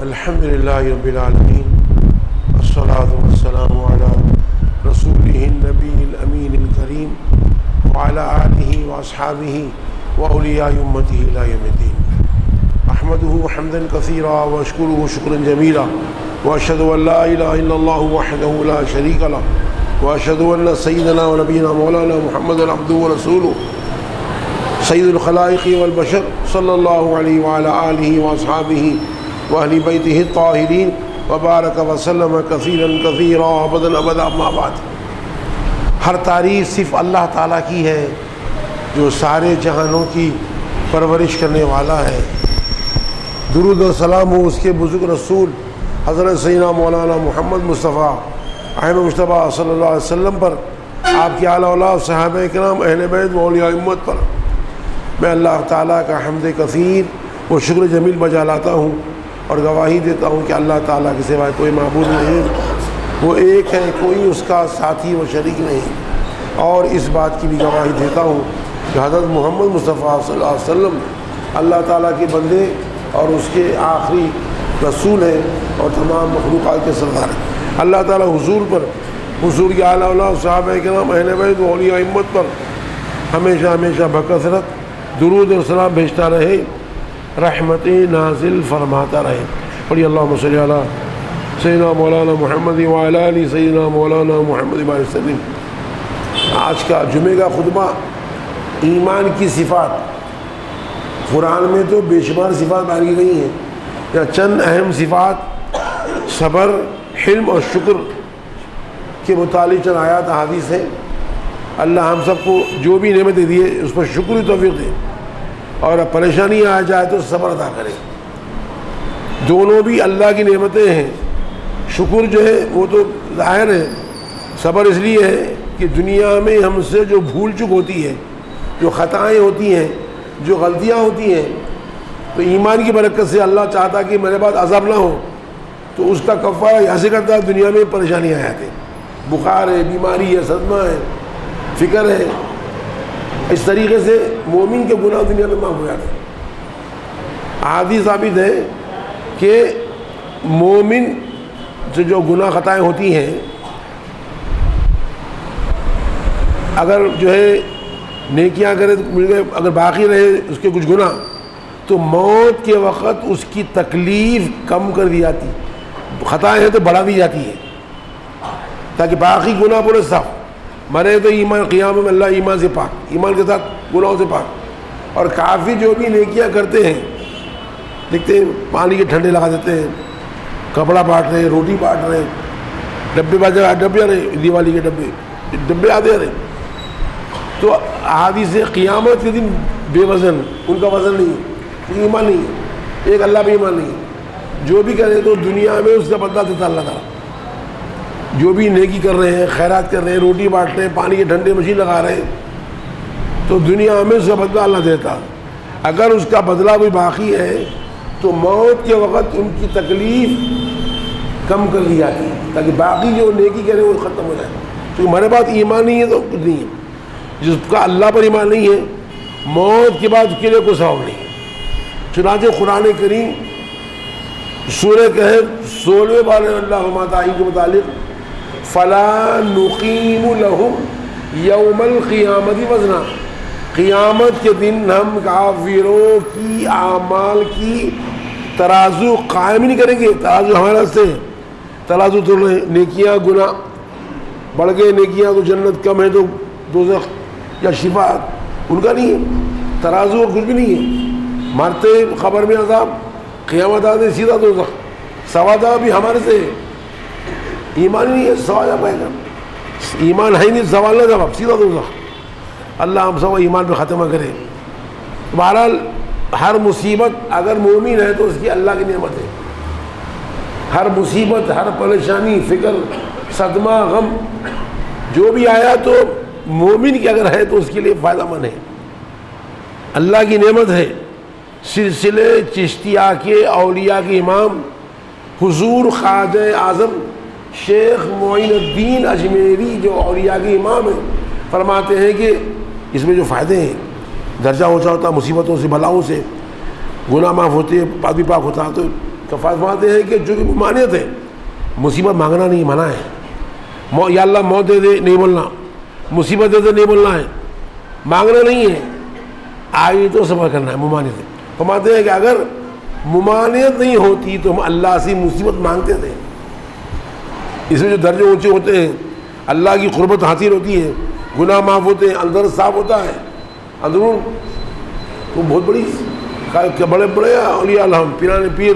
الحمد للہ رب العالمین والصلاة والسلام علی رسولہ النبی الامین الکریم وعلی آلہ واصحابہ واولیاء امتہ الی یوم الدین احمدہ حمدا کثیرا واشکرہ شکرا جمیلا واشہد ان لا الہ الا اللہ وحدہ لا شریک لہ واشہد ان سیدنا و نبینا مولانا محمد عبدہ ورسولہ سید الخلائق والبشر صلی اللہ علیہ وعلی آلہ واصحابہ واہل بیتہ الطاہرین وبارک وسلم کثیرا کثیرا ابدا ابدا اما بعد۔ ہر تعریف صرف اللہ تعالیٰ کی ہے جو سارے جہانوں کی پرورش کرنے والا ہے۔ درود و سلام ہو اس کے بزرگ رسول حضرت سیدنا مولانا محمد مصطفیٰ احمد مصطفیٰ صلی اللہ علیہ وسلم پر، آپ کی اعلیٰ اولاد صحابہ کرام اہل بیت و اولیاء امت پر میں اللہ تعالیٰ کا حمد کثیر و شکر جمیل بجا لاتا ہوں اور گواہی دیتا ہوں کہ اللہ تعالیٰ کے سوائے کوئی معبود نہیں، وہ ایک ہے، کوئی اس کا ساتھی و شریک نہیں۔ اور اس بات کی بھی گواہی دیتا ہوں کہ حضرت محمد مصطفیٰ صلی اللہ علیہ وسلم اللہ تعالیٰ کے بندے اور اس کے آخری رسول ہیں اور تمام مخلوقات کے سردار ہیں۔ اللہ تعالیٰ حضور کی اعلیٰ اولاد صحابہ کرام اہل بیت و اولیاء امت پر ہمیشہ ہمیشہ بکثرت درود اور سلام بھیجتا رہے، رحمتیں نازل فرماتا رہے۔ پڑھی اللہم صلی علی سیدنا مولانا محمد وعلی آلہ سیدنا مولانا محمد وعلیہ وسلم۔ آج کا جمعہ کا خطبہ ایمان کی صفات۔ قرآن میں تو بے شمار صفات بیان کی گئی ہیں، یا چند اہم صفات صبر، حلم اور شکر کے متعلق چند آیات احادیث ہیں۔ اللہ ہم سب کو جو بھی نعمتیں دیے اس پر شکر توفیق دے، اور پریشانی آ جائے تو صبر ادا کرے۔ دونوں بھی اللہ کی نعمتیں ہیں۔ شکر جو ہے وہ تو ظاہر ہے، صبر اس لیے ہے کہ دنیا میں ہم سے جو بھول چک ہوتی ہے، جو خطائیں ہوتی ہیں، جو غلطیاں ہوتی ہیں، تو ایمان کی برکت سے اللہ چاہتا کہ میرے بعد عذاب نہ ہو تو اس کا کفارہ یہاں سے کرتا ہے، دنیا میں پریشانیاں آتی ہیں، بخار ہے، بیماری ہے، صدمہ ہے، فکر ہے۔ اس طریقے سے مومن کے گناہ دنیا میں معاف ہو جاتے ہیں۔ احادیث ثابت ہے کہ مومن سے جو گناہ خطائیں ہوتی ہیں، اگر جو ہے نیکیاں کرے اگر باقی رہے اس کے کچھ گناہ، تو موت کے وقت اس کی تکلیف کم کر دی جاتی، خطائیں ہیں تو بڑھا دی جاتی ہے تاکہ باقی گناہ پورے صاف۔ مرے تو ایمان، قیام میں اللہ ایمان سے پاک، ایمان کے ساتھ گناہوں سے پاک۔ اور کافی جو بھی نیکیاں کرتے ہیں، دیکھتے ہیں پانی کے ٹھنڈے لگا دیتے ہیں، کپڑا بانٹ رہے ہیں، روٹی بانٹ رہے ہیں، ڈبے ڈبے آ رہے ہیں، دیوالی کے ڈبے آتے رہے، تو احادیث سے قیامت کے دن بے وزن، ان کا وزن نہیں ہے، کیونکہ ایمان نہیں ہے، ایک اللہ پہ ایمان نہیں ہے۔ جو بھی کرے تو دنیا میں اس کا بدلہ دیتا اللہ تعالیٰ۔ جو بھی نیکی کر رہے ہیں، خیرات کر رہے ہیں، روٹی بانٹ رہے ہیں، پانی کے ٹھنڈے مشین لگا رہے ہیں، تو دنیا میں اس کا بدلہ اللہ دیتا۔ اگر اس کا بدلہ کوئی باقی ہے تو موت کے وقت ان کی تکلیف کم کر لی جاتی ہے تاکہ باقی جو نیکی کرے وہ ختم ہو جائے۔ کیونکہ ہمارے پاس ایمان نہیں ہے تو کچھ نہیں ہے۔ جس کا اللہ پر ایمان نہیں ہے، موت کے بعد اس کے لیے کوئی ثواب نہیں ہے۔ چنانچہ قرآن کریم سورہ کہف 16ویں بارے اللہ تعالیٰ کے متعلق فَلَا نُقِيمُ لَهُمْ يَوْمَ الْقِيَامَةِ وَزْنًا، قیامت کے دن ہم کافروں کی اعمال کی ترازو قائم نہیں کریں گے۔ ترازو ہمارے سے ترازو تو نیکیاں گناہ بڑھ گئے، نیکیاں تو جنت کم ہے تو دوزخ یا شفاعت، ان کا نہیں ہے ترازو، کچھ بھی نہیں ہے۔ مرتے خبر میں عذاب، قیامت آتے سیدھا دوزخ۔ سوادہ بھی ہمارے سے ہے، ایمان نہیں ہے سوال پائے گا، ایمان ہے نہیں سوال نہ جواب، سیدھا دوزخ۔ اللہ ہم سب ایمان پہ ختمہ کرے۔ بہرحال ہر مصیبت اگر مومن ہے تو اس کی اللہ کی نعمت ہے۔ ہر مصیبت، ہر پریشانی، فکر، صدمہ، غم جو بھی آیا تو مومن کی اگر ہے تو اس کے لیے فائدہ مند ہے، اللہ کی نعمت ہے۔ سلسلے چشتیہ کے اولیاء کے امام حضور خواجہ اعظم شیخ معین الدین اجمیری جو اولیاء کے امام ہیں، فرماتے ہیں کہ اس میں جو فائدے ہیں، درجہ اونچا ہوتا مصیبتوں سے، بلاؤں سے، گناہ معاف ہوتے، پاک بھی پاک ہوتا، تو تو فرماتے ہیں کہ جو بھی ممانعت ہے، مصیبت مانگنا نہیں منع ہے، یا اللہ موت دے دے نہیں بولنا، مصیبت دے دے نہیں بولنا ہے، مانگنا نہیں ہے، آئی تو صبر کرنا ہے، ممانعت ہے۔ فرماتے ہیں کہ اگر ممانعت نہیں ہوتی تو ہم اللہ سے مصیبت مانگتے تھے۔ اس میں جو درجے اونچے ہوتے ہیں، اللہ کی قربت حاصل ہوتی ہے، گناہ معاف ہوتے ہیں، اندر صاف ہوتا ہے، اندرون تو بہت بڑی بڑے بڑے اولیاء الحم پیران پیر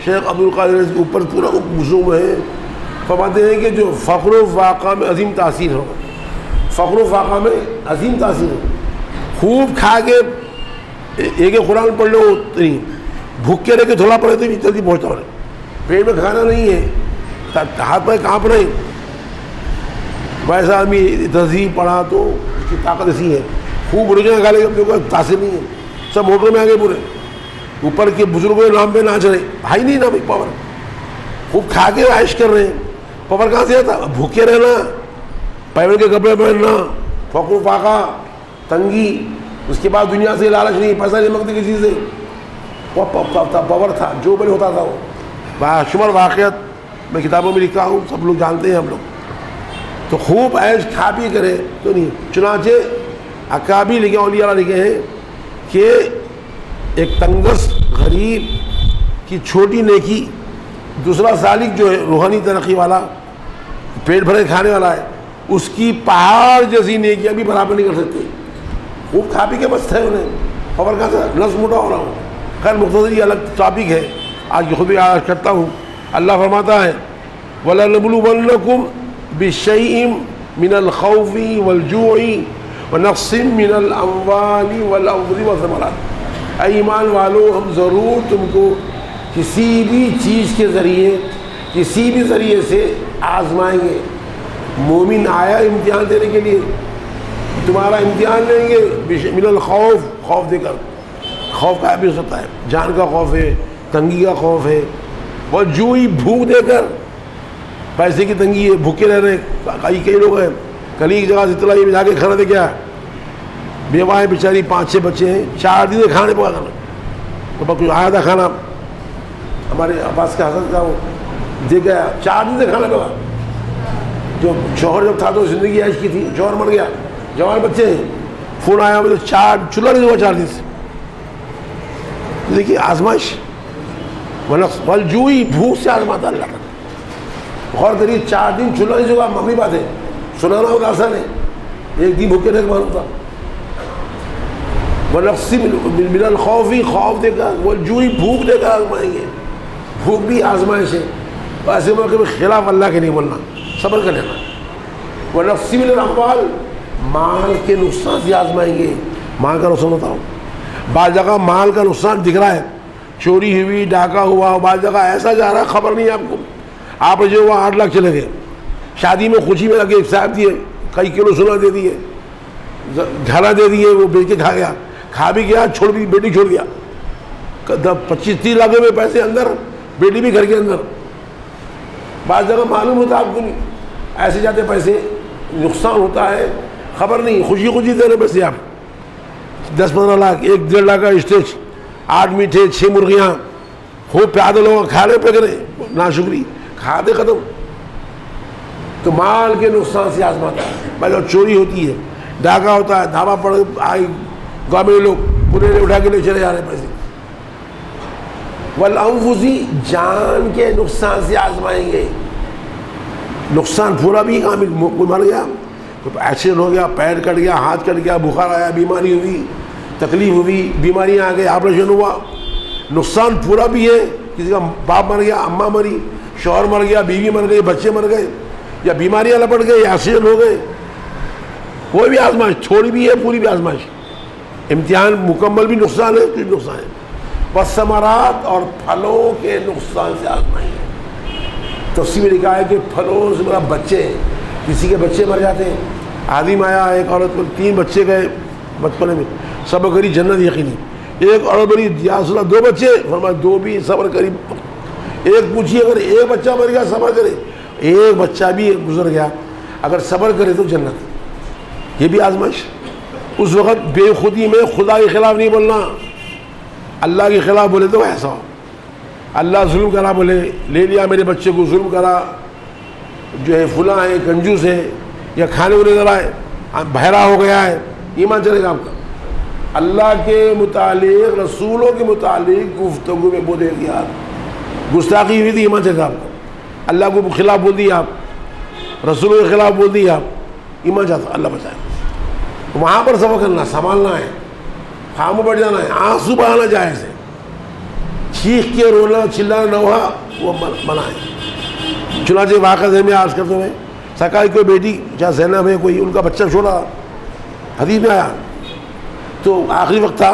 شیخ عبدالقادر کے اوپر پورا مصوم ہے۔ فرماتے ہیں کہ جو فقر و فاقہ میں عظیم تاثیر ہو، فقر و فاقہ میں عظیم تاثیر ہو، خوب کھا کے ایک قرآن پڑھ لو نہیں، بھوکے رہ کے تھوڑا پڑھے تو بھی جلدی پہنچتا ہو، پیٹ میں کھانا نہیں ہے، ہاتھ پہ کانپ رہے، ویسا آدمی تہذیب پڑھا تو اس کی طاقت ایسی ہے، خوب رجحان کھا لے گا، تاثیر نہیں ہے، سب موٹر میں آگے پورے، اوپر کے بزرگوں کے نام پہ ناچ رہے، بھائی نہیں نا بھائی پاور، خوب کھا کے عائش کر رہے ہیں، پاور کہاں سے آتا؟ بھوکے رہنا، پیور کے کپڑے پہننا، فقر و فاقہ، تنگی، اس کے بعد دنیا سے لالچ نہیں، پیسہ نہیں مانگتے کسی سے، وہ پاور تھا، جو بڑے ہوتا تھا وہ باشمار واقعات میں کتابوں میں لکھا ہوں، سب لوگ جانتے ہیں ہم لوگ، تو خوب عیش کھا پی کرے تو نہیں۔ چنانچہ اکابر لکھے، اولیاء لکھے ہیں کہ ایک تنگس غریب کی چھوٹی نیکی، دوسرا سالک جو ہے روحانی ترقی والا، پیٹ بھرے کھانے والا ہے، اس کی پہاڑ جیسی نیکیاں بھی برابر نہیں کر سکتے، خوب کھا پی کے بس ہے انہیں، خبر کہاں سے نفس موٹا ہو رہا ہوں۔ خیر مختصر یہ الگ ٹاپک ہے، آج کی خود آج کرتا ہوں۔ اللہ فرماتا ہے وَلَنَبْلُوَنَّكُمْ بِشَيْءٍ مِّنَ الْخَوْفِ وَالْجُوعِ وَنَقْصٍ مِّنَ الْأَمْوَالِ وَالْأَنفُسِ وَالثَّمَرَاتِ، اے ایمان والو ہم ضرور تم کو کسی بھی چیز کے ذریعے، کسی بھی ذریعے سے آزمائیں گے۔ مومن آیا امتحان دینے کے لیے، تمہارا امتحان لیں گے، من الخوف، خوف دے کر، خوف کا بھی ہو سکتا ہے، جان کا خوف ہے، تنگی کا خوف ہے، والجوع، بھوک دے کر، پیسے کی تنگی ہے، بھوکے رہ رہے، کئی لوگ ہیں، کل ایک جگہ سے اطلاع میں جا کے کھانا دے گیا، بیوائیں بیچاری 5-6 بچے ہیں، 4 دن سے کھانے پکا کھانا، تو کچھ آیا تھا کھانا، ہمارے عباس کا حسن تھا وہ دے گیا، 4 دن سے کھانا پکا، جو شوہر جب تھا تو زندگی عیش کی تھی، شوہر مر گیا، جوان بچے ہیں، فون آیا مجھے 4 چولہا نہیں ہوا 4 دن سے۔ دیکھیے آزمائش، والجوع، بھوک سے آزماتا اللہ کا، غور کریے 4 دن چولہا نہیں ہوگا، معمولی بات ہے، سنانا ہوگا آسان ہے، ایک دن بھوکے رہ کے معلوم تھا۔ وَنَقْصٍ مِّنَ الْخَوْفِ، خوف دے کر، والجوع، بھوک دے کر آزمائیں گے، بھوک بھی آزمائش ہے، تو ایسے موقع میں خلاف اللہ کے نہیں بولنا، صبر کر لینا۔ وَنَقْصٍ مِّنَ الْأَمْوَالِ، مال کے نقصان سے آزمائیں گے، مال کا نقصان ہوتا ہو، بعض جگہ مال کا نقصان دکھ رہا ہے، چوری ہوئی، ڈاکہ ہوا، بعض جگہ ایسا جا رہا ہے خبر نہیں آپ کو، آپ جو ہوا 8 لاکھ چلے گئے، شادی میں خوشی میں لگے صاحب دیے، کئی کلو سونا دے دیے، گھڑا دے دیے، وہ بیچ کے کھا گیا، کھا بھی گیا، چھوڑ بھی، بیٹی چھوڑ گیا، 25-30 لاکھ میں پیسے اندر، بیٹی بھی گھر کے اندر، بعض جگہ معلوم ہوتا آپ کو نہیں، ایسے جاتے پیسے، نقصان ہوتا ہے، خبر نہیں، خوشی خوشی دے رہے پیسے آپ، 10-15 لاکھ، 1-1.5 لاکھ کا اسٹیج، 8 میٹھے، 6 مرغیاں، خوب پیادے لوگ کھا رہے پہ کرے، ناشکری، کھاتے ختم، تو مال کے نقصان سے آزماتا ہے۔ پہلے چوری ہوتی ہے، ڈاکہ ہوتا ہے، دھاوا پڑ آئی، گاؤں میں لوگ پورے اٹھا کے لے چلے جا رہے پیسے۔ والانفس، جان کے نقصان سے آزمائیں گے، نقصان پورا بھی کامل، کوئی مر گیا، کوئی ایکسیڈنٹ ہو گیا، پیر کٹ گیا، ہاتھ کٹ گیا، بخار آیا، بیماری ہوئی، تکلیف ہوئی، بیماریاں آ گئی، آپریشن ہوا، نقصان پورا بھی ہے، کسی کا باپ مر گیا، اماں مری، شوہر مر گیا، بیوی مر گئی، بچے مر گئے، یا بیماریاں لپٹ گئے، یا ایکسیڈنٹ ہو گئے، کوئی بھی آزمائش، تھوڑی بھی ہے پوری بھی آزمائش، امتحان مکمل بھی نقصان ہے، کچھ نقصان ہے، والثمرات، اور پھلوں کے نقصان سے آزمائیں گے۔ تفسیر میں لکھا ہے کہ پھلوں سے مراد بچے، کسی کے بچے مر جاتے ہیں، آدمی آیا، ایک عورت کو 3 بچے گئے بچپنے میں، صبر کری جنت یقینی، ایک عورت بولی یا رسول اللہ 2 بچے، فرمایا 2 بھی صبر کری، ایک پوچھی اگر ایک بچہ مر گیا صبر کرے، ایک بچہ بھی گزر گیا اگر صبر کرے تو جنت، یہ بھی آزمائش۔ اس وقت بے خودی میں خدا کے خلاف نہیں بولنا، اللہ کے خلاف بولے تو ایسا ہو، اللہ ظلم کرا، بولے لے لیا میرے بچے کو، ظلم کرا، جو ہے فلاں ہے، کنجوس ہے، یا کھانے کو نظر آئے، بہرا ہو گیا ہے، ایمان چلے گا آپ کا؟ اللہ کے متعلق، رسولوں کے متعلق گفتگو میں بول دیا، گستاخی ہوئی تھی، ایمان چلے گا آپ کا؟ اللہ کو خلاف بول دیا آپ، رسولوں کے خلاف بول دیا آپ، ایمان چاہتا، اللہ بچائے۔ وہاں پر صبر کرنا، سنبھالنا ہے، خاموش بیٹھ جانا ہے، آنسو بہانا جائز ہے، چیخ کے رونا چلانا نوحہ وہ منع ہے۔ چنانچہ واقعہ ذہن میں عرض کرتے ہوئے، سرکار کی کوئی بیٹی چاہے زینب ہے، کوئی ان کا بچہ چھوڑا، حدیث میں آیا، تو آخری وقت تھا،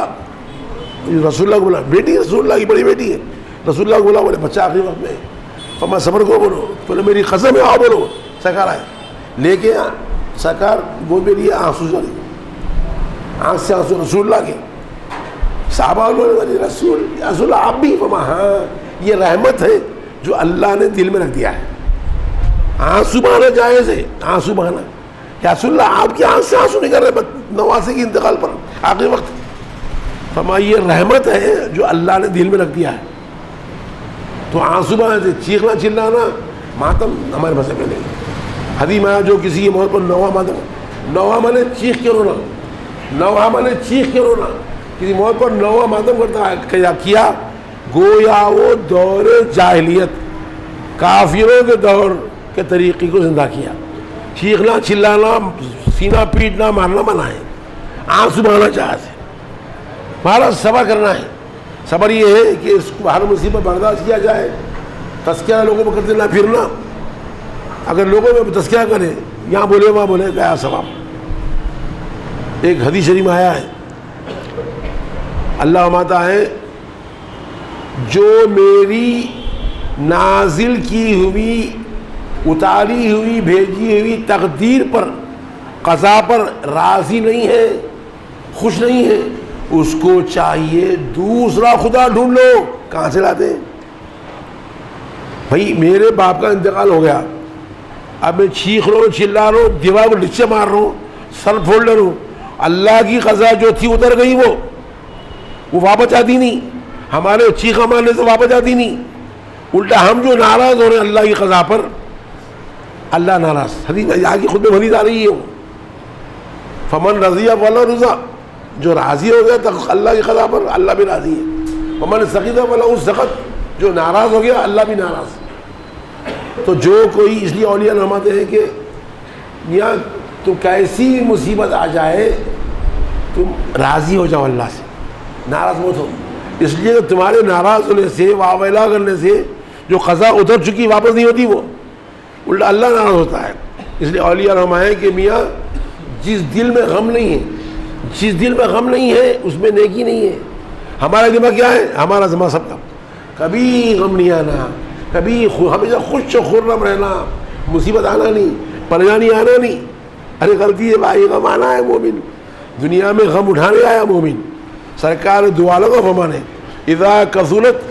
رسول اللہ کو بولا، بیٹی رسول اللہ کی بڑی بیٹی ہے، رسول اللہ کو بولا، بولے بچہ آخری وقت میں ہے، فرمایا صبر کو بولو، بولے میری قسم ہے آؤ بولو، سرکار آئے، لے کے سرکار گود میں لیے، آنسو جاری، آنکھ سے آنسو رسول اللہ کے، صحابہ بولے رسول اللہ آپ بھی، فرمایا ہاں یہ رحمت ہے جو اللہ نے دل میں رکھ دیا ہے، آنسو بہانا جائز ہے، آنسو بہانا، یا رسول اللہ آپ کی آنکھ سے آنسو نہیں کر رہے نواسے کی انتقال پر آخری وقت، فرمایا یہ رحمت ہے جو اللہ نے دل میں رکھ دیا ہے، تو آنسو بہانا، چیخنا چلانا ماتم ہمارے مذہب میں نہیں۔ حدیث میں جو کسی کی موت پر نوحہ ماتم، نوحہ مانے چیخ کے رونا، نوحہ مانے چیخ کے رونا، کسی موت پر نوحہ ماتم کرتا ہے کیا، گویا وہ دور جاہلیت، کافروں کے دور کے طریقے کو زندہ کیا، چیخنا چلانا، سینہ پیٹنا مارنا منع ہے، آنسو بہانا جائز ہے، ہمارا صبر کرنا ہے۔ صبر یہ ہے کہ اس کو ہر مصیبت برداشت کیا جائے، تذکرہ لوگوں میں کرتے نہ پھرنا، اگر لوگوں میں تذکرہ کرے، یہاں بولے وہاں بولے، گیا ثواب۔ ایک حدیث شریف میں آیا ہے، اللہ فرماتا ہے جو میری نازل کی ہوئی، اتاری ہوئی، بھیجی ہوئی تقدیر پر، قضا پر راضی نہیں ہے، خوش نہیں ہے، اس کو چاہیے دوسرا خدا ڈھونڈ لو۔ کہاں سے لاتے ہیں بھائی؟ میرے باپ کا انتقال ہو گیا، اب میں چیخ رہا ہوں، چلا رہا ہوں، دیوار کو نیچے مار رہا ہوں، سر پھوڑ لے رہا ہوں، اللہ کی قضا جو تھی اتر گئی، وہ واپس آتی نہیں، ہمارے چیخا مارنے سے واپس آتی نہیں، الٹا ہم جو ناراض ہو رہے ہیں اللہ کی قضا پر، اللہ ناراض۔ حدیث آگے خود میں حدیث آ رہی ہے، فمن رضی فلا رضا، جو راضی ہو گیا اللہ کی قضا پر اللہ بھی راضی ہے، فمن سخط فلا سخط، جو ناراض ہو گیا اللہ بھی ناراض۔ تو جو کوئی، اس لیے اولیاء فرماتے ہیں کہ میاں تو کیسی مصیبت آ جائے تم راضی ہو جاؤ اللہ سے، ناراض مت ہو، اس لیے تمہارے ناراض ہونے سے، واویلا کرنے سے جو قضا اتر چکی واپس نہیں ہوتی، وہ الٹا اللہ ناراض ہوتا ہے۔ اس لیے اولیاء فرمائے کہ میاں جس دل میں غم نہیں ہے، جس دل میں غم نہیں ہے اس میں نیکی نہیں ہے۔ ہمارا دماغ کیا ہے؟ ہمارا دماغ سب کا کبھی غم نہیں آنا، کبھی ہمیشہ خوش و خرم رہنا، مصیبت آنا نہیں، پریشانی آنا نہیں۔ ارے غلطی ہے بھائی، غم آنا ہے، مومن دنیا میں غم اٹھانے آیا مومن۔ سرکار دعا لگا فرمانے، اذا کثرت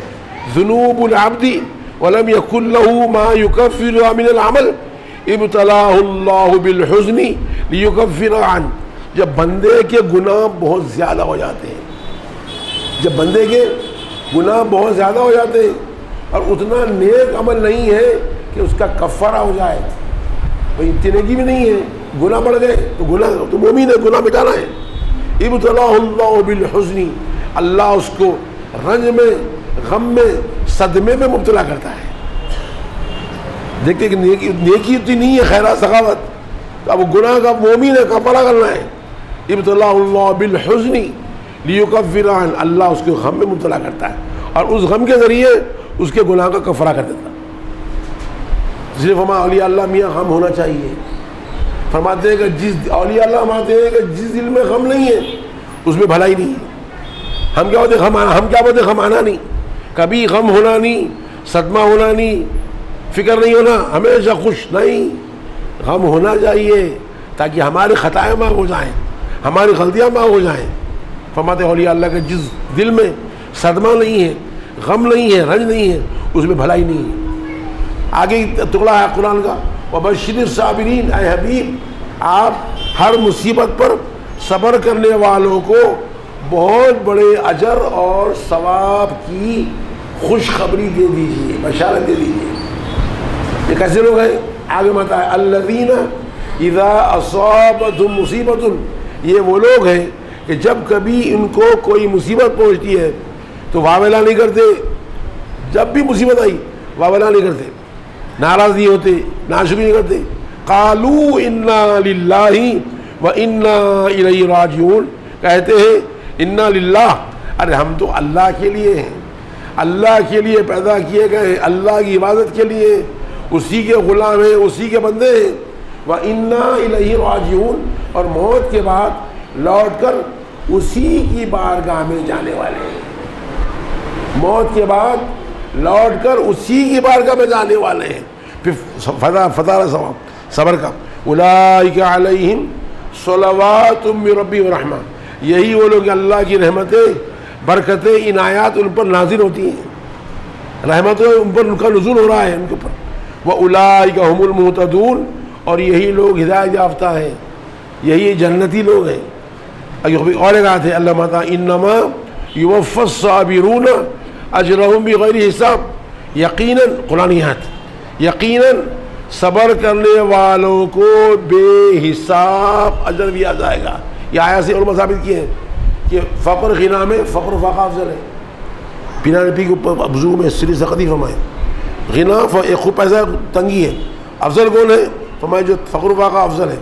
ذنوب العبد ولم يكن له ما يكفر من العمل ابتلاه الله بالحزن ليكفر عنه۔ جب بندے کے گناہ بہت زیادہ ہو جاتے ہیں، جب بندے کے گناہ بہت زیادہ ہو جاتے ہیں اور اتنا نیک عمل نہیں ہے کہ اس کا کفارہ ہو جائے، بھائی اتنے کی بھی نہیں ہے، گناہ بڑھ گئے تو گناہ تو مومن ہے، گناہ مٹانا ہے۔ ابتلاہ اللہ بالحزن، اللہ اس کو رنج میں، غم میں، صدمے میں مبتلا کرتا ہے۔ دیکھتے کہ نیکی اتنی نہیں ہے، خیرات سخاوت، تو اب گناہ کا مومن ہے، کفارہ کرنا ہے۔ ابتلاہ اللہ بالحزن لیکفر عنہ، اللہ اس کو غم میں مبتلا کرتا ہے اور اس غم کے ذریعے اس کے گناہ کا کفارہ کر دیتا ہے۔ اس لیے فرمایا اولیاء اللہ میاں غم ہونا چاہیے۔ فرماتے ہیں کہ جس اولیاء اللہ فرماتے ہیں کہ جس دل میں غم نہیں ہے اس میں بھلائی نہیں ہے۔ ہم کیا بولتے غم آنا، ہم کیا بولتے غم آنا نہیں، کبھی غم ہونا نہیں، صدمہ ہونا نہیں، فکر نہیں ہونا، ہمیشہ خوش نہیں، غم ہونا چاہیے تاکہ ہماری خطائیں معاف ہو جائیں، ہماری غلطیاں معاف ہو جائیں۔ فرماتے ہیں اولیاء اللہ کے جس دل میں صدمہ نہیں ہے، غم نہیں ہے، رنج نہیں ہے، اس میں بھلائی نہیں ہے۔ آگے ٹکڑا ہے قرآن کا، وبشر الصابرین، اے حبیب آپ ہر مصیبت پر صبر کرنے والوں کو بہت بڑے اجر اور ثواب کی خوشخبری دے دیجیے، بشارت دے دیجیے۔ یہ کیسے لوگ ہیں؟ آگے بتا ہے الذین اذا اصابتهم مصیبت، یہ وہ لوگ ہیں کہ جب کبھی ان کو کوئی مصیبت پہنچتی ہے تو واویلا نہیں کرتے، جب بھی مصیبت آئی واویلا نہیں کرتے، ناراض نہیں ہوتے، ناشکری نہیں کرتے، قالوا انا للہ و انا الیہ راجعون، کہتے ہیں انا للہ، ارے ہم تو اللہ کے لیے ہیں، اللہ کے لیے پیدا کیے گئے ہیں، اللہ کی عبادت کے لیے، اسی کے غلام ہیں، اسی کے بندے ہیں، وَإِنَّا إِلَيْهِ رَاجِعُونَ، اور موت کے بعد لوٹ کر اسی کی بارگاہ میں جانے والے ہیں، موت کے بعد لوٹ کر اسی کی بارگاہ میں جانے والے ہیں۔ پھر فتح صبر کا اولئک علیہم صلوات من ربی ورحمہ، یہی وہ لوگ اللہ کی رحمتیں، برکتیں، عنایات ان پر نازل ہوتی ہیں، رحمتیں ان پر، ان کا نزول ہو رہا ہے ان کے اوپر۔ وَأُولَئِكَ هُمُ الْمُهْتَدُونَ، اور یہی لوگ ہدایت یافتہ ہیں، یہی جنتی لوگ ہیں۔ اور ایک آیت ہے اللہ تعالیٰ انما یوفی الصابرون اجرہم بغیر حساب، یقیناً قرآنیات، یقیناً صبر کرنے والوں کو بے حساب اجر دیا جائے گا۔ یہ آیت سے علماء ثابت کیے ہیں کہ فقر غنا میں فقر و فاقہ افضل ہے۔ پینا نبی کے اوپر بزرگ میں سری سقطی فرمائے غنا ایک خوب پیسہ تنگی ہے، افضل کون ہے؟ فرمائے جو فقر و فاقہ افضل ہے،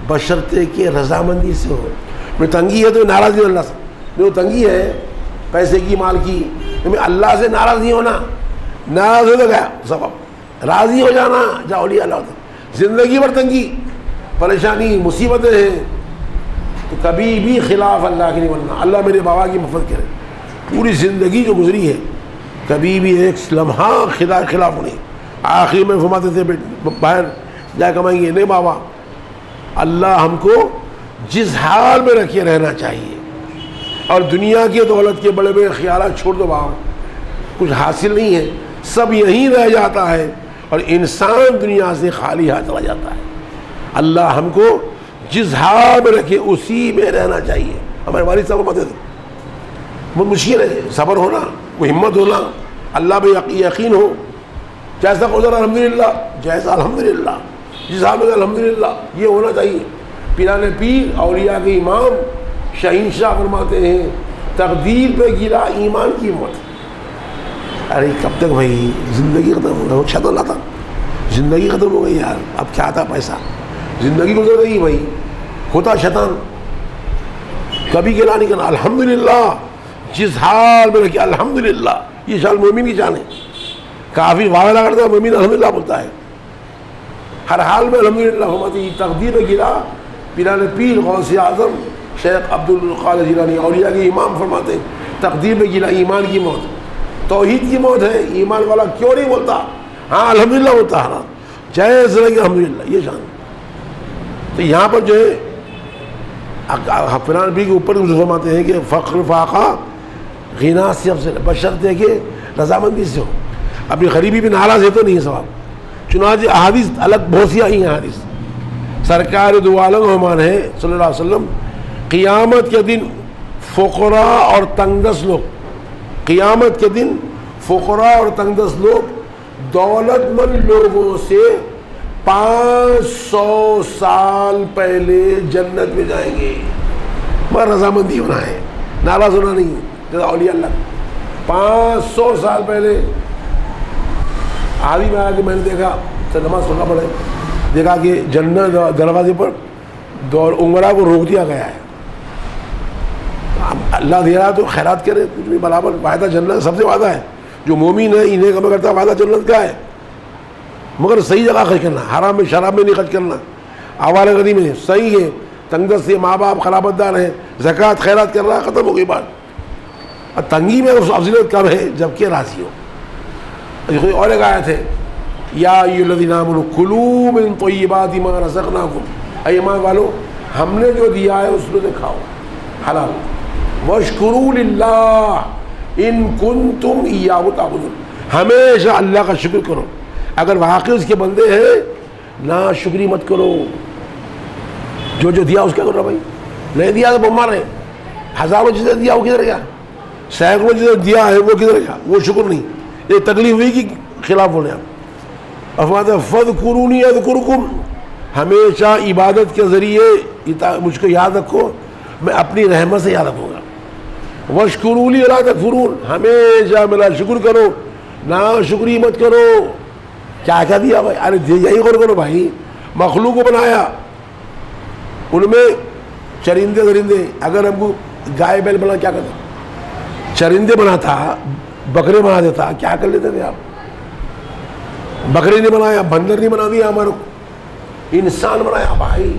بشرطے کہ رضامندی سے ہو۔ میں تنگی ہے تو ناراض نہیں اللہ سے، جو تنگی ہے پیسے کی، مال کی، میں اللہ سے ناراض نہیں ہونا، ناراض ہو تو گیا سبب، راضی ہو جانا جا اولیاء اللہ ہوتا۔ زندگی بھر تنگی، پریشانی، مصیبتیں ہیں تو کبھی بھی خلاف اللہ کے نہیں بننا۔ اللہ میرے بابا کی مفت کرے، پوری زندگی جو گزری ہے کبھی بھی ایک لمحہ خلاف نہیں۔ آخر میں فرماتے تھے باہر جا کمائیں گے، نہیں بابا، اللہ ہم کو جس حال میں رکھے رہنا چاہیے، اور دنیا کی دولت کے بڑے بڑے خیالات چھوڑ دو بابا، کچھ حاصل نہیں ہے، سب یہیں رہ جاتا ہے، اور انسان دنیا سے خالی ہاتھ چلا جاتا ہے۔ اللہ ہم کو جس حال میں رکھے اسی میں رہنا چاہیے۔ ہمارے والد صاحب فرماتے تھے بہت مشکل ہے صبر ہونا، وہ ہمت ہونا، اللہ پہ یقین ہو، جیسا گزرا الحمدللہ، جیسا الحمدللہ، جس حال میں الحمدللہ، یہ ہونا چاہیے۔ پیرانے پیر اولیاء کے امام شہنشاہ فرماتے ہیں تقدیر پہ گرا ایمان کی موت۔ ارے کب تک بھائی زندگی ختم ہو گئی، شیطان لاتا، زندگی ختم ہو گئی یار، اب کیا آتا پیسہ، زندگی گزر گئی بھائی، ہوتا شیطان، کبھی گلا نہیں کرنا، الحمدللہ، جس حال میں رکھے الحمدللہ، یہ شان مومن کی جان ہے۔ کافی وعدہ کرتا ہے، مومن الحمدللہ بولتا ہے، ہر حال میں الحمدللہ ہوتی۔ تقدیر میں گرا پیران پیر غوث اعظم شیخ عبد القادر جیلانی اولیاء کے امام فرماتے تقدیر میں گرا ایمان کی موت، توحید کی موت ہے۔ ایمان والا کیوں نہیں بولتا ہاں الحمدللہ ہوتا ہے، جائز رہے گا الحمدللہ، یہ شان۔ تو یہاں پر جو ہے پیران پیر کے اوپر فرماتے ہیں کہ فقر فاقہ غنا سے افضل، بشرطے کہ رضامندی سے ہو، اپنی غریبی بھی ناراض ہے تو نہیں ہے ثواب۔ چنانچہ احادیث الگ بہت سی آئی ہیں احادیث، سرکار دو عالم مہمان ہے صلی اللہ علیہ وسلم، قیامت کے دن فقراء اور تنگدست لوگ، قیامت کے دن فقراء اور تنگدست لوگ دولت مند لوگوں سے 500 سال پہلے جنت میں جائیں گے۔ مگر رضامندی ہونا ہے، ناراض ہونا نہیں، جیسا اولیاء اللہ 500 سال پہلے۔ حالی میں آیا کہ میں نے دیکھا تو نماز پڑھنا پڑے، دیکھا کہ جنت دروازے پر عمرہ کو روک دیا گیا ہے، اللہ دے رہا تو خیرات کرے، کچھ بھی برابر، وعدہ جنت سب سے وعدہ ہے، جو مومن ہے انہیں کم کرتا ہے، وعدہ جنت کا ہے، مگر صحیح جگہ خرچ کرنا، حرام میں شراب میں نہیں خرچ کرنا، آوارہ گری میں صحیح ہے، تنگدست سے ماں باپ خرابت دار ہیں، زکوٰۃ خیرات کر رہا ہے، ختم ہو گئی بات۔ اور تنگی میں افضلیت کم ہے جبکہ راضی ہو۔ اور ایک آیت ہے یا ایھا الذین آمنوا کلوا من طیبات ما رزقناکم، اے ایمان والو ہم نے جو دیا ہے اس میں سے کھاؤ حلال، واشکروا للہ ان کنتم ایاہ تعبدون، ہمیشہ اللہ کا شکر کرو، اگر واقعی اس کے بندے ہیں ناشکری مت کرو۔ جو دیا اس کا کرو بھائی، نہیں دیا تو بمار ہے، ہزاروں چیزیں دیا وہ کدھر گیا، سینکڑوں چیزیں دیا ہے وہ کدھر گیا، وہ شکر نہیں۔ یہ تکلیف ہوئی کہ خلاف بولے آپ. فرماتا ہے فاذکرونی اذکرکم، ہمیشہ عبادت کے ذریعے مجھ کو یاد رکھو، میں اپنی رحمت سے یاد رکھوں گا. واشکروا لی ولا تکفرون، ہمیشہ میرا شکر کرو، نا شکری مت کرو. کیا کہہ دیا بھائی؟ ارے یہی غور کرو بھائی، مخلوق کو بنایا، ان میں چرندے درندے، اگر ہم کو گائے بیل بنا کیا کرتا؟ چرندے بناتا، بکرے بنا دیتا، کیا کر لیتے تھے آپ؟ بکرے نہیں بنایا، بندر نہیں بنا دیا ہمارے کو، انسان بنایا بھائی.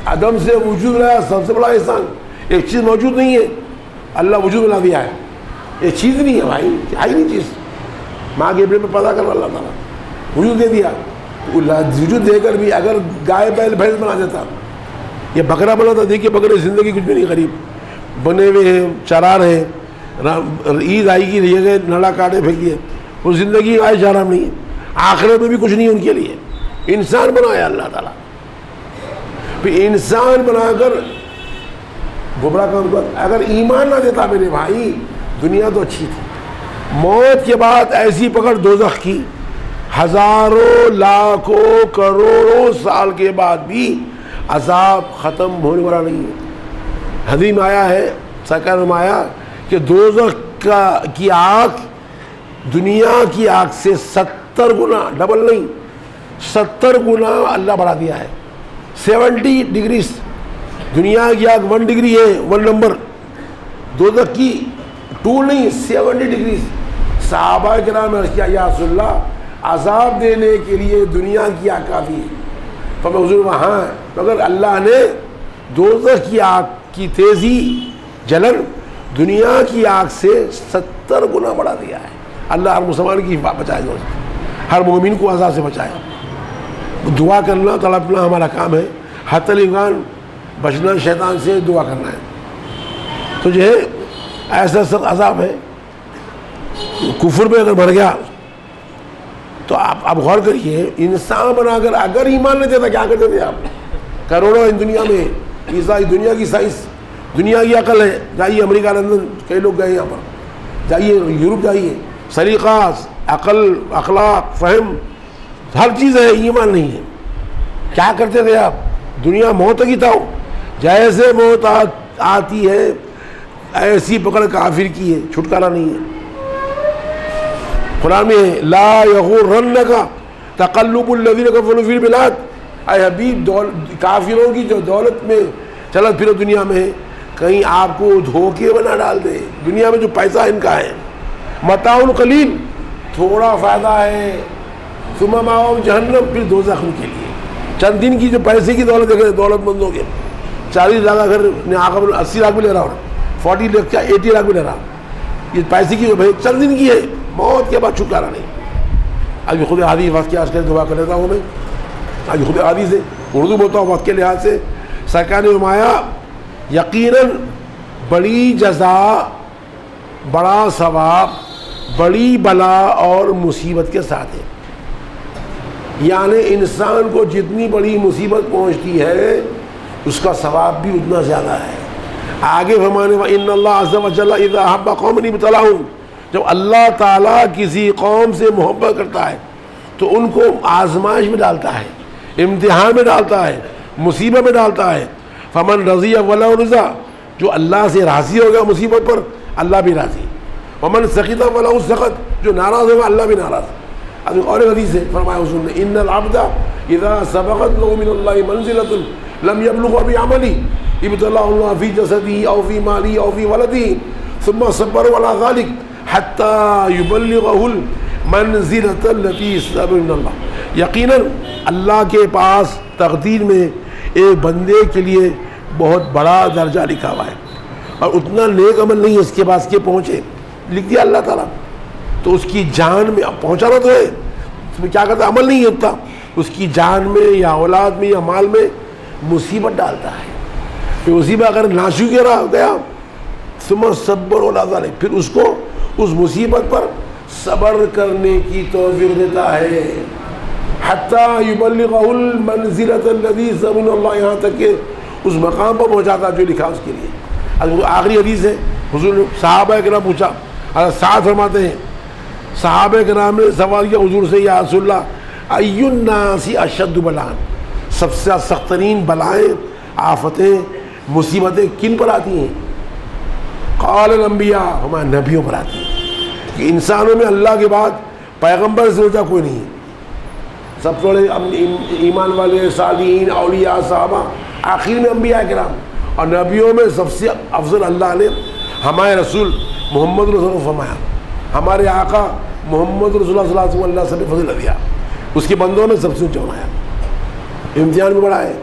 عدم سے وجود لایا، سب سے بڑا احسان. ایک چیز موجود نہیں ہے، اللہ وجود بنا دیا ہے. ایک چیز نہیں ہے بھائی، ہے ہی نہیں چیز. ماں کے پیٹ میں پیدا کر اللہ تعالیٰ وجود دے دیا. وجود دے کر بھی اگر گائے بیل بھینس بنا دیتا، یہ بکرا بنا تھا. دیکھیے بکرے زندگی کچھ بھی نہیں قریب بنے ہوئے ہیں، چرا رہے ہیں. عید آئی کی لیے گئے، نڑا کاٹے پھینک دیے، وہ زندگی عائش آرام نہیں ہے. آخرت میں بھی کچھ نہیں ان کے لیے. انسان بنایا اللہ تعالیٰ، پھر انسان بنا کر گمراہ کر. اگر ایمان نہ دیتا میرے بھائی، دنیا تو اچھی تھی. موت کے بعد ایسی پکڑ دوزخ کی، ہزاروں لاکھوں کروڑوں سال کے بعد بھی عذاب ختم ہونے والا نہیں ہے. حدیث میں آیا ہے، سرکار میں آیا کہ دوزخ کی آگ دنیا کی آگ سے 70 گنا، ڈبل نہیں 70 گنا اللہ بڑھا دیا ہے. 70 ڈگریز. دنیا کی آگ 1 ڈگری ہے، 1 نمبر. دوزخ کی 2 نہیں 70 ڈگریز. صحابہ کرام نے کیا یا رسول اللہ، عذاب دینے کے لیے دنیا کی آگ کافی ہے. تو میں حضور وہاں، مگر اللہ نے دوزخ کی آگ کی تیزی جلن دنیا کی آگ سے 70 گنا بڑھا دیا ہے. اللہ ہر مسلمان کی بچائے، ہر مومن کو عذاب سے بچائے. دعا کرنا تڑپنا ہمارا کام ہے. حتی الامکان بچنا شیطان سے، دعا کرنا ہے. تو جو ہے ایسا سخت عذاب ہے. کفر میں اگر مر گیا تو آپ غور کریے، انسان بنا کر اگر ایمان نہیں دیتا کیا کرتے تھے آپ؟ کروڑوں ان دنیا میں، دنیا کی سائنس، دنیا کی عقل ہے. جائیے امریکہ، لندن، کئی لوگ گئے یہاں پر، جائیے یورپ جائیے، سلیقہ، عقل، اخلاق، فہم، ہر چیز ہے. ایمان نہیں ہے. کیا کرتے تھے آپ؟ دنیا موت کی تھا، جیسے موت آتی ہے ایسی پکڑ کافر کی ہے، چھٹکارا نہیں ہے. قرآن میں لا یغرنک تقلب الذین کفروا فی البلاد. اے حبیب، کافروں کی جو دولت میں چلت پھرو دنیا میں، کہیں آپ کو دھوکے میں نہ ڈال دے. دنیا میں جو پیسہ ان کا ہے، متاع قلیل، تھوڑا فائدہ ہے، ثم مأواہم جہنم، پھر دوزخ کے لیے. چند دن کی جو پیسے کی دولت دیکھ رہے دولت مندوں کے، 40 لاکھ اگر 80 لاکھ بھی لے رہا ہوں، 40 لاکھ کیا 80 لاکھ بھی لے رہا ہوں، یہ پیسے کی بھائی چند دن کی ہے، موت کے بعد چھٹکارا نہیں. آج خود حدیث وقت کی آج کل دعا کر لیتا ہوں میں، آج خود حدیث ہے، اردو بولتا ہوں وقت کے لحاظ سے. سرکار نے فرمایا یقیناً بڑی جزا، بڑا ثواب بڑی بلا اور مصیبت کے ساتھ ہے. یعنی انسان کو جتنی بڑی مصیبت پہنچتی ہے اس کا ثواب بھی اتنا زیادہ ہے. آگے فرمانے وَإِنَّ اللَّهَ عَزَّ وَجَلَّ إِذَا أَحَبَّ قَوْمًا ابْتَلَاهُمْ، جب اللہ تعالیٰ کسی قوم سے محبت کرتا ہے تو ان کو آزمائش میں ڈالتا ہے، امتحان میں ڈالتا ہے، مصیبت میں ڈالتا ہے. فمن رضی وله رضا، جو اللہ سے راضی ہو گیا مصیبت پر اللہ بھی راضی. ومن سخط وله سخط، جو ناراض ہوگا اللہ بھی ناراض. اب ایک اور حدیث ہے، فرمایا حضور نے ان العبد اذا سبقت له من الله منزلة لم يبلغ بعمله ابتلاه الله في جسده او في ماله او في ولده ثم صبر على ذلك حتى يبلغه المنزلة التي سبق من الله. یقیناً اللہ کے پاس تقدیر میں ایک بندے کے لیے بہت بڑا درجہ لکھا ہوا ہے، اور اتنا نیک عمل نہیں ہے اس کے پاس کہ پہنچے، لکھ دیا اللہ تعالیٰ. تو اس کی جان میں پہنچانا تو ہے، اس میں کیا کرتا ہے؟ عمل نہیں ہوتا. اس کی جان میں یا اولاد میں یا مال میں مصیبت ڈالتا ہے. پھر اسی میں اگر ناشکر رہ گیا ثم صبر علی ذلک، پھر اس کو اس مصیبت پر صبر کرنے کی توفیق دیتا ہے. حتی یبلغہ المنزلۃ الذی سمن اللہ، یہاں تک کہ اس مقام پر پہنچاتا جو لکھا اس کے لیے. آخری حدیث ہے، حضور صحابہ کرام پوچھا، سعد فرماتے ہیں صحابہ کرام نے سوال کیا حضور سے، یا رسول اللہ ای الناس اشد بلاء، سب سے سخت ترین بلائیں، آفتیں، مصیبتیں کن پر آتی ہیں؟ قال الانبیاء، ہمارے نبیوں پر آتی ہیں، کہ انسانوں میں اللہ کے بعد پیغمبر سے اونچا کوئی نہیں ہے، سب سے بڑے ایمان والے صالحین اولیاء صحابہ، آخر میں انبیاء کرام، اور نبیوں میں سب سے افضل اللہ نے ہمارے رسول محمد رسول اللہ کو فرمایا، ہمارے آقا محمد رسول اللہ صلی اللہ علیہ وسلم اللہ سے فضل دیا، اس کے بندوں میں سب سے اونچا بنایا، امتحان بھی بڑا ہے۔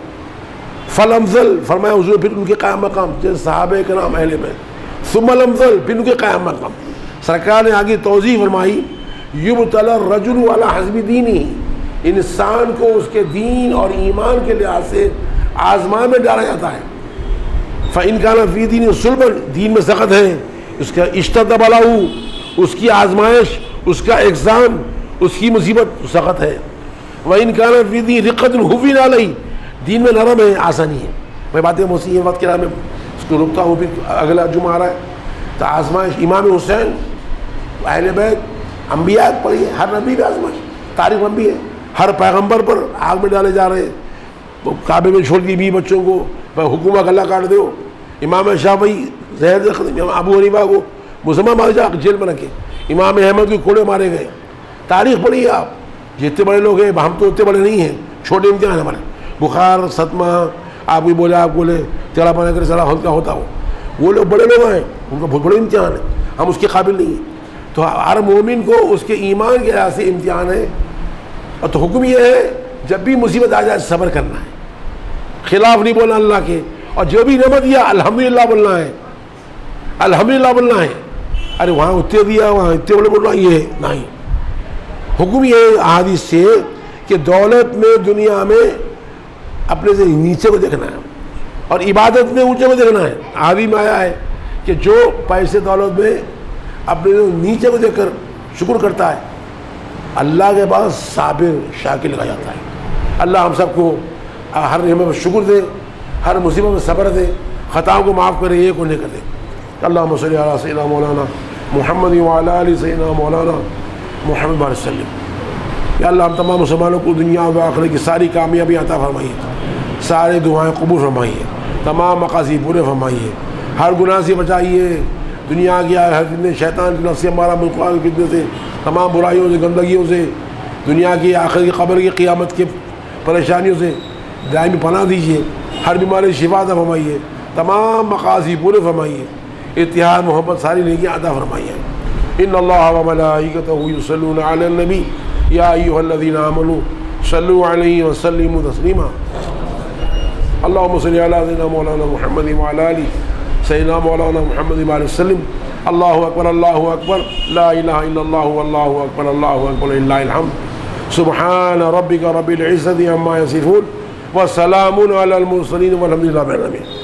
فالامثل، فرمایا حضور پھر ان کے قائم مقام، جیسے صحابہ کرام اہل بیت، ثم الامثل، پھر ان کے قائم مقام۔ سرکار نے آگے توضیح فرمائی، یبتلی الرجل علی حسب دینہ، انسان کو اس کے دین اور ایمان کے لحاظ سے آزمان میں ڈالا جاتا ہے۔ فإن كان فی دین صلب، دین میں سخت ہے، اس کا اشتد بلاؤ، اس کی آزمائش، اس کا ایگزام، اس کی مصیبت سخت ہے۔ وإن كان فی دین رقۃ هون علیہ، دین میں نرم ہے، آسانی ہے۔ میں باتیں موسیقی وقت کے میں اس کو رکتا ہوں، پھر اگلا جمعہ آ رہا ہے تو آزمائش امام حسین، اہل بیت، انبیاء پڑھی ہے، ہر نبی بھی آزمائش، تاریخ لمبی ہے، ہر پیغمبر پر آگ میں ڈالے جا رہے ہیں، کعبے میں چھوڑ دی بھی بچوں کو، حکومت گلہ کاٹ دو، امام شافعی زہر سے ختم، امام ابو حنیفہ کو مسلمان مارے جا جیل میں رکھے، امام احمد کے کوڑے مارے گئے، تاریخ پڑھی ہے آپ، جتنے بڑے لوگ ہیں، ہم تو اتنے بڑے نہیں ہیں، چھوٹے امتحان ہمارے، بخار، صدمہ، آپ بھی بولے، آپ بولے تیرا پانا کرے سارا ہلکا ہوتا ہو، وہ لوگ بڑے لوگ ہیں، ان کا بہت بڑے امتحان ہے، ہم اس کے قابل نہیں ہیں۔ تو ہر مومن کو اس کے ایمان کے لحاظ سے امتحان ہے، اور تو حکم یہ ہے جب بھی مصیبت آ جائے صبر کرنا ہے، خلاف نہیں بولنا اللہ کے، اور جو بھی نعمت دیا الحمدللہ بولنا ہے، الحمدللہ بولنا ہے، ارے وہاں اتنے دیا وہاں اتنے بڑے بولنا، یہ نہیں۔ حکم یہ ہے احادیث سے کہ دولت میں، دنیا میں اپنے سے نیچے کو دیکھنا ہے، اور عبادت میں اونچے کو دیکھنا ہے۔ حدیث میں آیا ہے کہ جو پیسے دولت میں اپنے نیچے کو دیکھ کر شکر کرتا ہے، اللہ کے پاس صابر شاکر لگا جاتا ہے۔ اللہ ہم سب کو ہر نعمت پر شکر دے، ہر مصیبت میں صبر دے، خطاؤں کو معاف کرے، یہ کو نہیں کر دے۔ اللہم صلی علی سیدنا مولانا محمد وعلی آل سیدنا مولانا محمد بارک وسلم۔ یا اللہ ہم تمام مسلمانوں کو دنیا و آخرت کی ساری کامیابی عطا فرمائیے، سارے دعائیں قبول فرمائیے، تمام مقاصد پورے فرمائیے، ہر گناہ سے بچائیے، دنیا کی ہر فتنے، شیطان کی نفس ہمارا ملکوان کے فتنے سے، تمام برائیوں سے، گندگیوں سے، دنیا کی آخرت کی قبر کی قیامت کے پریشانیوں سے دائمی پناہ دیجیے، ہر بیماری شفا عطا فرمائیے، تمام مقاصد پورے فرمائیے، اتحاد محبت ساری نیکیاں عطا فرمائیے۔ ان اللہ وملائکتہ یصلون علی النبی یا ایھا الذین آمنوا صلوا علیہ وسلموا تسلیما۔ اللہم صلی علی سیدنا مولانا محمد وعلی آل سیدنا مولانا محمد وعلی وسلم۔ اللہ اکبر، اللہ اکبر، لا الہ الا اللہ واللہ اکبر، اللہ اکبر للہ الحمد۔ سبحان ربک رب العزۃ عما یصفون وسلام علی المرسلین والحمد للہ رب العالمین۔